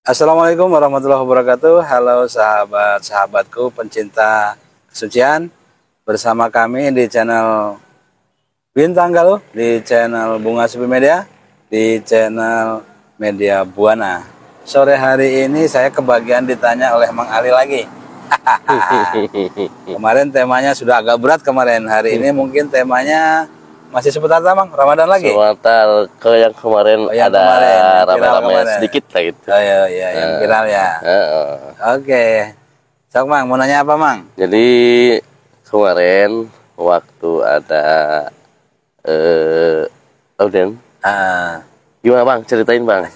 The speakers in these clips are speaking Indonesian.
Assalamualaikum warahmatullahi wabarakatuh. Halo sahabat-sahabatku pencinta kesucian. Bersama kami di channel Bintang Galuh, di channel Bunga Supi Media, di channel Media Buana. Sore hari ini saya kebagian ditanya oleh Mang Ali lagi. Kemarin temanya sudah agak berat kemarin. Hari ini mungkin temanya masih seputar Mang Ramadan lagi. Sebentar ke yang kemarin yang ada kemarin, yang rame-rame sedikit lah gitu. Oh iya, yang viral ya. Oke. Sok Mang, mau nanya apa Mang? Jadi kemarin waktu ada Auden, gimana Bang? Ceritain Bang.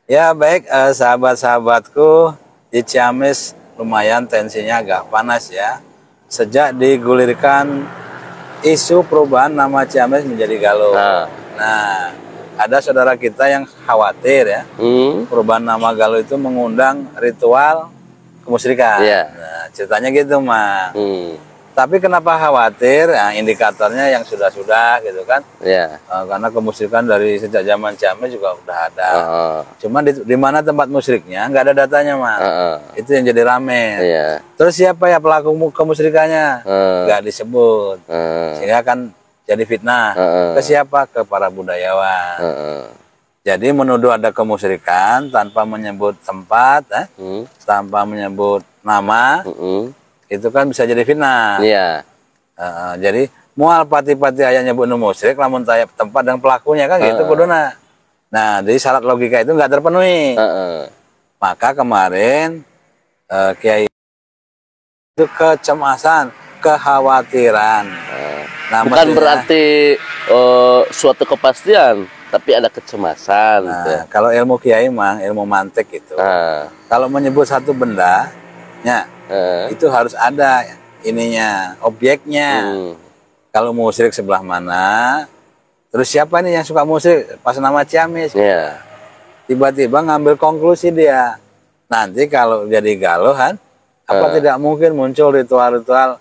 Ya baik, sahabat-sahabatku, di Ciamis lumayan tensinya agak panas ya. Sejak digulirkan isu perubahan nama Ciamis menjadi Galuh. Nah, ada saudara kita yang khawatir ya, perubahan nama Galuh itu mengundang ritual kemusyrikan. Nah, ceritanya gitu Mang. Tapi kenapa khawatir? Nah, indikatornya yang sudah-sudah gitu kan. Karena kemusyrikan dari sejak zaman Ciamis juga udah ada. Cuma di mana tempat musyriknya nggak ada datanya Mang. Itu yang jadi rame. Terus siapa ya pelaku kemusyrikannya? Nggak disebut. Sehingga kan jadi fitnah. Ke siapa? Ke para budayawan. Jadi menuduh ada kemusyrikan tanpa menyebut tempat, tanpa menyebut nama, itu kan bisa jadi fitnah. Jadi mual pati-pati ayah nyebut musyrik, lamun tanya tempat dan pelakunya kan gitu kuduna. Nah, jadi syarat logika itu nggak terpenuhi. Maka kemarin Kiai itu kecemasan, kekhawatiran. Nah, bukan berarti suatu kepastian, tapi ada kecemasan. Nah, kalau ilmu Kiai Mang, ilmu mantek itu, kalau menyebut satu benda, ya, itu harus ada ininya, objeknya. Kalau musyrik sebelah mana, terus siapa nih yang suka musyrik pas nama Ciamis? Tiba-tiba ngambil konklusi dia. Nanti kalau jadi Galuh kan, apa tidak mungkin muncul ritual-ritual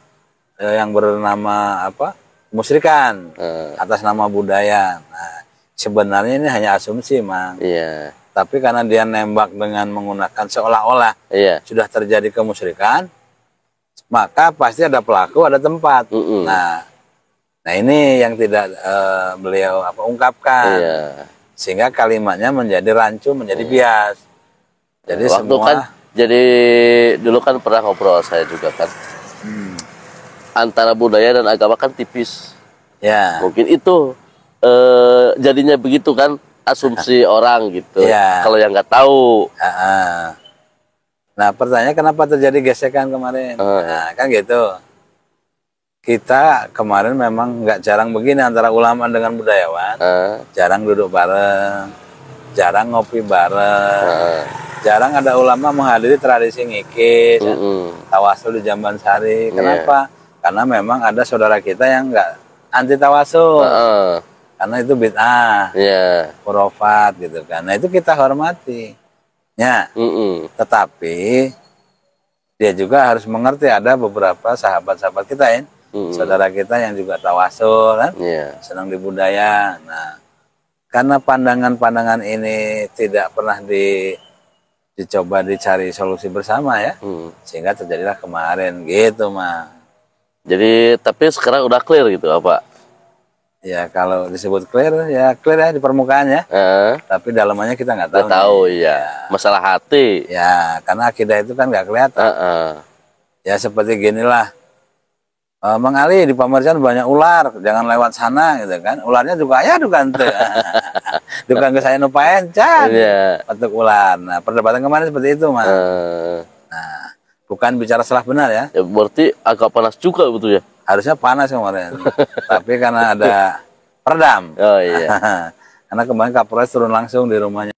yang bernama apa? Musyrikan atas nama budaya. Nah, sebenarnya ini hanya asumsi, Mang. Tapi karena dia nembak dengan menggunakan seolah-olah sudah terjadi kemusyrikan, maka pasti ada pelaku, ada tempat. Nah ini yang tidak beliau ungkapkan, sehingga kalimatnya menjadi rancu, menjadi bias. Jadi waktu semua kan, jadi dulu kan pernah ngobrol saya juga kan, antara budaya dan agama kan tipis. Mungkin itu jadinya begitu kan. Asumsi orang gitu. Kalau yang nggak tahu. Nah, pertanyaannya kenapa terjadi gesekan kemarin? Nah, kan gitu. Kita kemarin memang nggak jarang begini antara ulama dengan budayawan. Jarang duduk bareng, jarang ngopi bareng, jarang ada ulama menghadiri tradisi ngikis, tawasul di Jamban Sari. Kenapa? Karena memang ada saudara kita yang nggak anti tawasul. Karena itu bid'ah, khurafat gitu kan. Nah itu kita hormati. Tetapi dia juga harus mengerti ada beberapa sahabat-sahabat kita ya, saudara kita yang juga tawasul kan, senang di budaya. Nah, karena pandangan-pandangan ini tidak pernah dicoba dicari solusi bersama ya, sehingga terjadilah kemarin gitu Mang. Jadi tapi sekarang udah clear gitu apa? Ya kalau disebut clear ya di permukaan ya. Tapi dalamannya kita nggak tahu. Nggak tahu ya. Masalah hati. Ya karena akidah itu kan nggak kelihatan. Ya seperti ginilah. Mang Ali di Pamercan banyak ular, jangan lewat sana gitu kan. Ularnya juga ya dukan tuh. Dukan ke saya nupain can. Patuk ular. Nah perdebatan kemarin seperti itu Mas. Nah bukan bicara salah benar ya. Berarti agak panas juga betul ya. Harusnya panas kemarin, tapi karena ada peredam. Karena kemarin Kapolres turun langsung di rumahnya.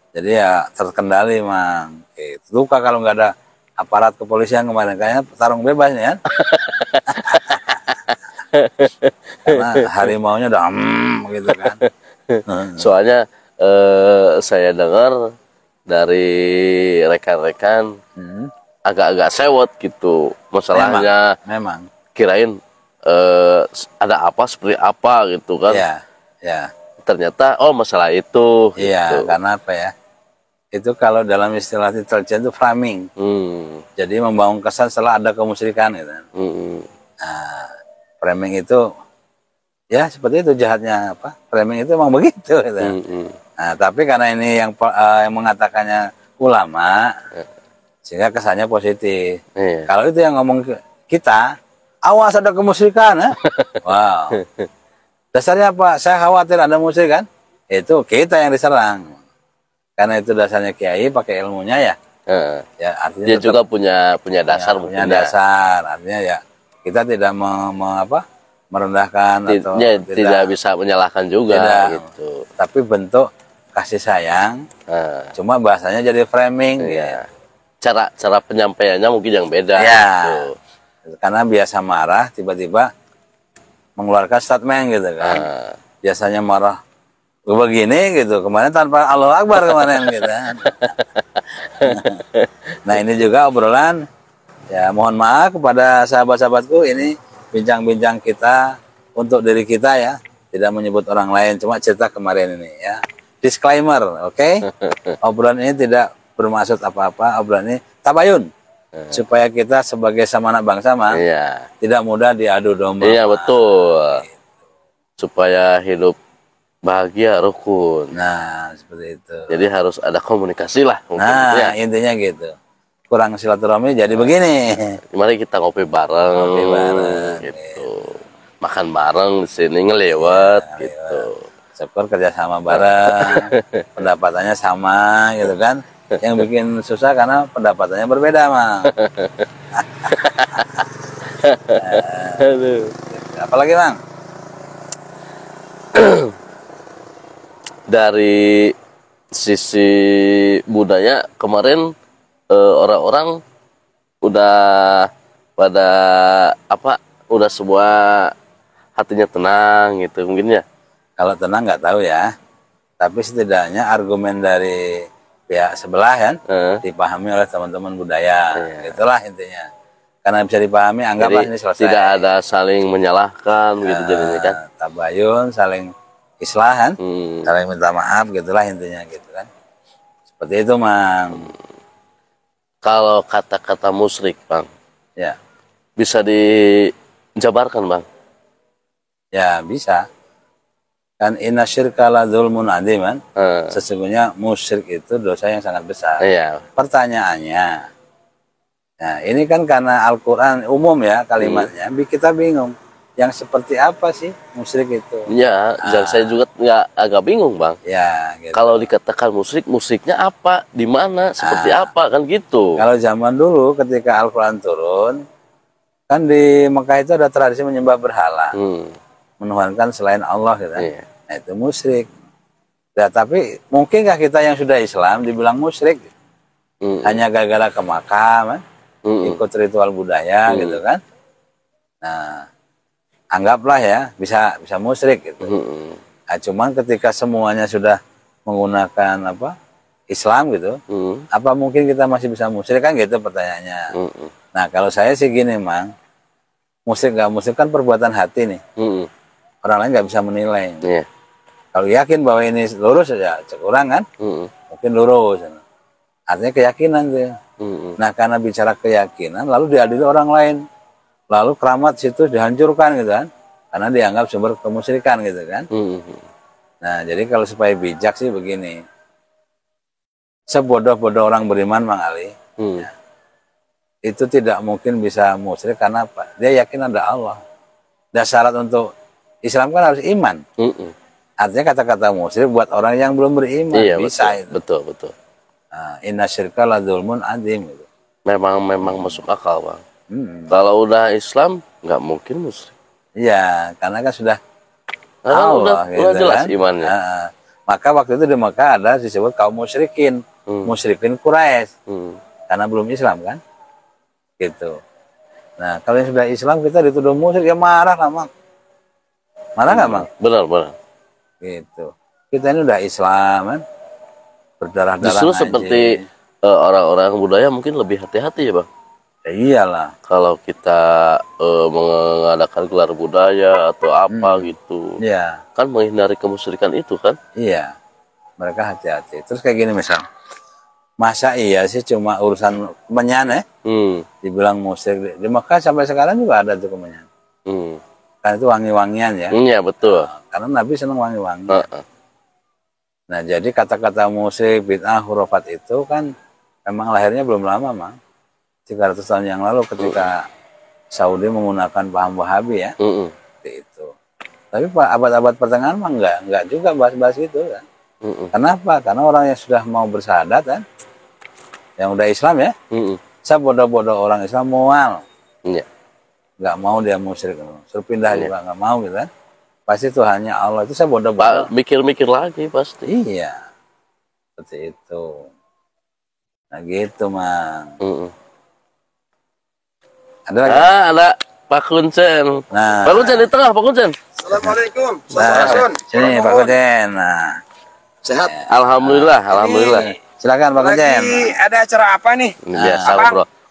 Jadi ya terkendali Mang. Luka kalau nggak ada aparat kepolisian kemarin, kayaknya tarung bebas ya. Karena harimaunya udah gitu kan. Soalnya saya dengar dari rekan-rekan agak-agak sewot gitu masalahnya. Memang. Kirain ada apa seperti apa gitu kan. ternyata masalah itu. Iya, gitu. karena apa ya? Itu kalau dalam istilah intelijen itu framing. Jadi membangun kesan setelah ada kemusyrikan gitu. Nah, framing itu ya seperti itu jahatnya apa? Framing itu emang begitu gitu. Nah, tapi karena ini yang mengatakannya ulama, sehingga kesannya positif. Kalau itu yang ngomong kita, awas ada kemusyrikan, wow. Dasarnya apa? Saya khawatir ada musyrik kan? Itu kita yang diserang. Karena itu dasarnya kiai pakai ilmunya ya. Ya artinya dia juga punya dasar, punya dasar. Artinya ya kita tidak merendahkan atau tidak bisa menyalahkan juga tidak, gitu. Tapi bentuk kasih sayang. Cuma bahasanya jadi framing. Gitu. Cara penyampaiannya mungkin yang beda. Ya. Gitu. Karena biasa marah tiba-tiba mengeluarkan statement gitu kan. Biasanya marah begini gitu, kemarin tanpa Allahu Akbar kemarin gitu. Nah ini juga obrolan, ya mohon maaf kepada sahabat-sahabatku, ini bincang-bincang kita untuk diri kita ya, tidak menyebut orang lain, cuma cerita kemarin ini ya. Disclaimer, oke? Obrolan ini tidak bermaksud apa-apa, obrolan ini tabayun, supaya kita sebagai sama anak bangsa tidak mudah diadu domba. Iya betul, supaya hidup bahagia rukun. Nah seperti itu. Jadi harus ada komunikasi lah. Nah intinya gitu. Kurang silaturahmi jadi begini. Mari kita ngopi bareng. Gitu. Makan bareng di sini ngelewat gitu. Syukur kerjasama bareng. Pendapatannya sama gitu kan. Yang bikin susah karena pendapatannya berbeda mah. Apalagi Bang? Dari sisi budaya kemarin orang-orang udah pada udah semua hatinya tenang gitu mungkin ya. Kalau tenang nggak tahu ya, tapi setidaknya argumen dari pihak sebelah kan dipahami oleh teman-teman budaya. Itulah intinya. Karena bisa dipahami, anggaplah ini selesai. Tidak ada saling menyalahkan gitu jadinya kan. Tabayun, saling islahan, saling minta maaf, gitulah intinya gitu kan. Seperti itu Mang. Kalau kata-kata musyrik Bang, ya bisa dijabarkan Bang? Ya bisa. Kan inna syirka la dzulmun adzim kan. Sesungguhnya musyrik itu dosa yang sangat besar. Pertanyaannya, nah ini kan karena Al-Quran umum ya kalimatnya, kita bingung. Yang seperti apa sih musyrik itu? Ya, dan saya juga agak bingung Bang. Ya, gitu. Kalau dikatakan musyriknya apa, di mana, seperti apa kan gitu. Kalau zaman dulu ketika Al-Quran turun, kan di Mekah itu ada tradisi menyembah berhala, menuhankan selain Allah gitu. Nah itu musyrik. Ya, tapi mungkinkah kita yang sudah Islam dibilang musyrik? Hanya gara-gara ke Makkah, ikut ritual budaya gitu kan? Nah anggaplah ya bisa musyrik gitu. Nah, cuman ketika semuanya sudah menggunakan Islam gitu, apa mungkin kita masih bisa musyrik kan gitu pertanyaannya. Nah kalau saya sih gini Mang, musyrik nggak musyrik kan perbuatan hati nih. Orang lain nggak bisa menilai. Kalau yakin bahwa ini lurus ya kurang kan, mungkin lurus. Artinya keyakinan tuh. Nah karena bicara keyakinan lalu diadili orang lain. Lalu keramat situ dihancurkan gitu kan, karena dianggap sumber kemusyrikan gitu kan. Nah jadi kalau supaya bijak sih begini, sebodoh-bodoh orang beriman Mang Ali, ya, itu tidak mungkin bisa musyrik karena apa? Dia yakin ada Allah. Dan syarat untuk Islam kan harus iman. Artinya kata-kata musyrik buat orang yang belum beriman bisa betul, itu. Betul. Nah, inna syirka la dzulmun adzim gitu. Memang masuk akal Bang. Kalau udah Islam nggak mungkin musyrik. Iya, karena kan sudah Allah, udah jelas kan? Imannya. Maka waktu itu di Mekah ada disebut kaum musyrikin, musyrikin Quraisy, karena belum Islam kan, gitu. Nah kalau yang sudah Islam kita dituduh musyrik ya marah lah Mang. Marah nggak Mang? Benar. Gitu. Kita ini udah Islam kan, berdarah-darah. Justru seperti orang-orang budaya mungkin lebih hati-hati ya Bang. Ya iyalah. Kalau kita mengadakan gelar budaya atau apa gitu. Iya. Kan menghindari kemusyrikan itu kan? Iya. Mereka hati-hati. Terus kayak gini misal, masa iya sih cuma urusan kemenyan dibilang musyrik di Mekah sampai sekarang juga ada tuh kemenyan. Karena itu wangi-wangian ya. Iya betul. Karena Nabi senang wangi-wangian. Nah jadi kata-kata musyrik, bid'ah, hurufat itu kan memang lahirnya belum lama, Mang. 300 tahun yang lalu ketika Saudi menggunakan paham Wahabi ya. Seperti itu. Tapi abad-abad pertengahan mah enggak juga bahas-bahas itu kan. Kenapa? Karena orang yang sudah mau bersyahadat kan, yang udah Islam ya, saya bodoh-bodoh orang Islam mual, nggak mau dia musyrik, suruh pindah juga nggak mau gitu kan, pasti Tuhannya Allah itu saya bodoh-bodoh. Mikir-mikir lagi pasti. Iya, seperti itu. Nah gitu Mang. Ada lagi? Ada Pak Kuncen. Nah, Pak Kuncen di tengah, Pak Kuncen. Assalamualaikum. Nah, sini Pak Kuncen. Nah, sehat. Alhamdulillah, alhamdulillah. Silakan Pak Kuncen. Lagi ada acara apa nih? Ini biasa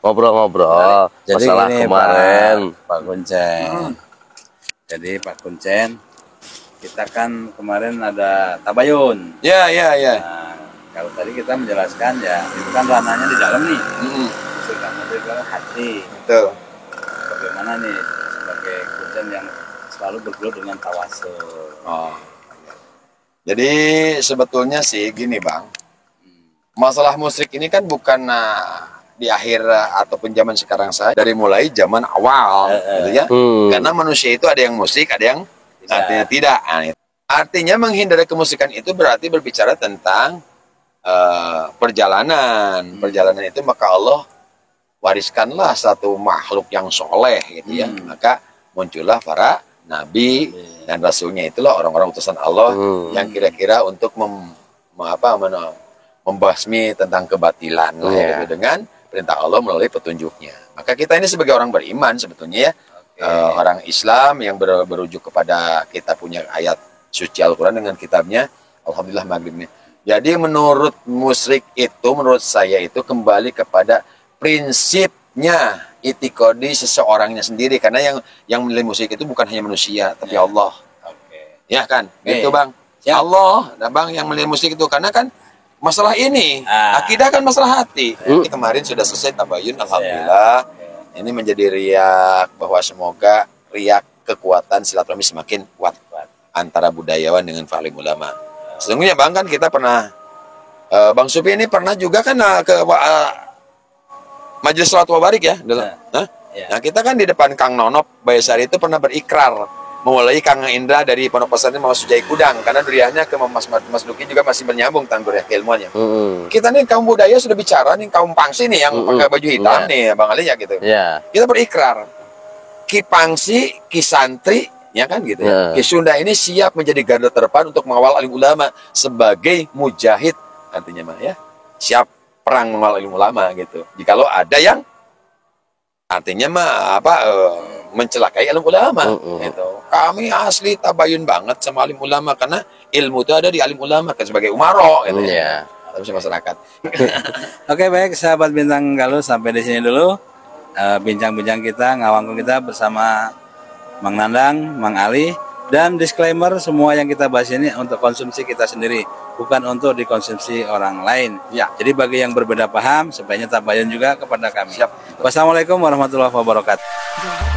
ngobrol-ngobrol. Jadi masalah ini kemarin. Pak Kuncen. Jadi Pak Kuncen, kita kan kemarin ada tabayun. Ya. Nah, kalau tadi kita menjelaskan ya, itu kan ranahnya di dalam nih. Itu kan hati. Betul. Bagaimana nih sebagai Kuncen yang selalu bergelut dengan tawasul. Oh. Jadi sebetulnya sih gini Bang, masalah musrik ini kan bukan di akhir ataupun zaman sekarang saja, dari mulai zaman awal, gitu ya. Karena manusia itu ada yang musik, ada yang artinya tidak. Artinya menghindari kemusikan itu berarti berbicara tentang perjalanan. Perjalanan itu maka Allah wariskanlah satu makhluk yang soleh, gitu ya. Maka muncullah para nabi dan rasulnya, itulah orang-orang utusan Allah yang kira-kira untuk membasmi tentang kebatilan gitu, dengan perintah Allah melalui petunjuknya. Maka kita ini sebagai orang beriman sebetulnya ya, orang Islam yang berujuk kepada kita punya ayat suci Al-Quran dengan kitabnya, alhamdulillah maghribnya. Jadi menurut musyrik itu, menurut saya itu kembali kepada prinsipnya itikadi seseorangnya sendiri, karena yang menilai musyrik itu bukan hanya manusia tapi Allah. Ya kan? Gitu Bang. Allah, nah Bang yang menilai musyrik itu, karena kan masalah ini akidah kan masalah hati. Ini kemarin sudah selesai tabayun, alhamdulillah. Ini menjadi riak bahwa semoga riak kekuatan silaturahmi semakin kuat antara budayawan dengan fahlim ulama. Sesungguhnya Bang kan kita pernah Bang Supi ini pernah juga kan ke Majelis Salat Wabarik ya. Nah kita kan di depan Kang Nonop Bayasari itu pernah berikrar memulai Kang Indra dari Pondok Pesantren Mas Sujai Kudang, karena duriannya ke Mas Duki juga masih menyambung tentang durian keilmuannya. Kita nih kaum budaya sudah bicara nih, kaum Pangsi nih yang pakai baju hitam nih Bang Ali ya gitu. Kita berikrar Ki Pangsi, Ki Santri ya kan gitu ya. Ki Sunda ini siap menjadi garda terdepan untuk mengawal alim ulama sebagai mujahid, artinya mah ya, siap perang mengawal alim ulama gitu. Jikalau ada yang artinya mah mencelakai alim ulama gitu. Kami asli tabayun banget sama alim ulama, karena ilmu itu ada di alim ulama kan, sebagai umaro gitu ya. Tapi masyarakat. Oke, baik sahabat Bintang Galuh, sampai di sini dulu bincang-bincang kita, ngawangku kita bersama Mang Nandang, Mang Ali. Dan disclaimer, semua yang kita bahas ini untuk konsumsi kita sendiri, bukan untuk dikonsumsi orang lain. Jadi bagi yang berbeda paham, sebaiknya tabayun juga kepada kami. Wassalamualaikum warahmatullahi wabarakatuh.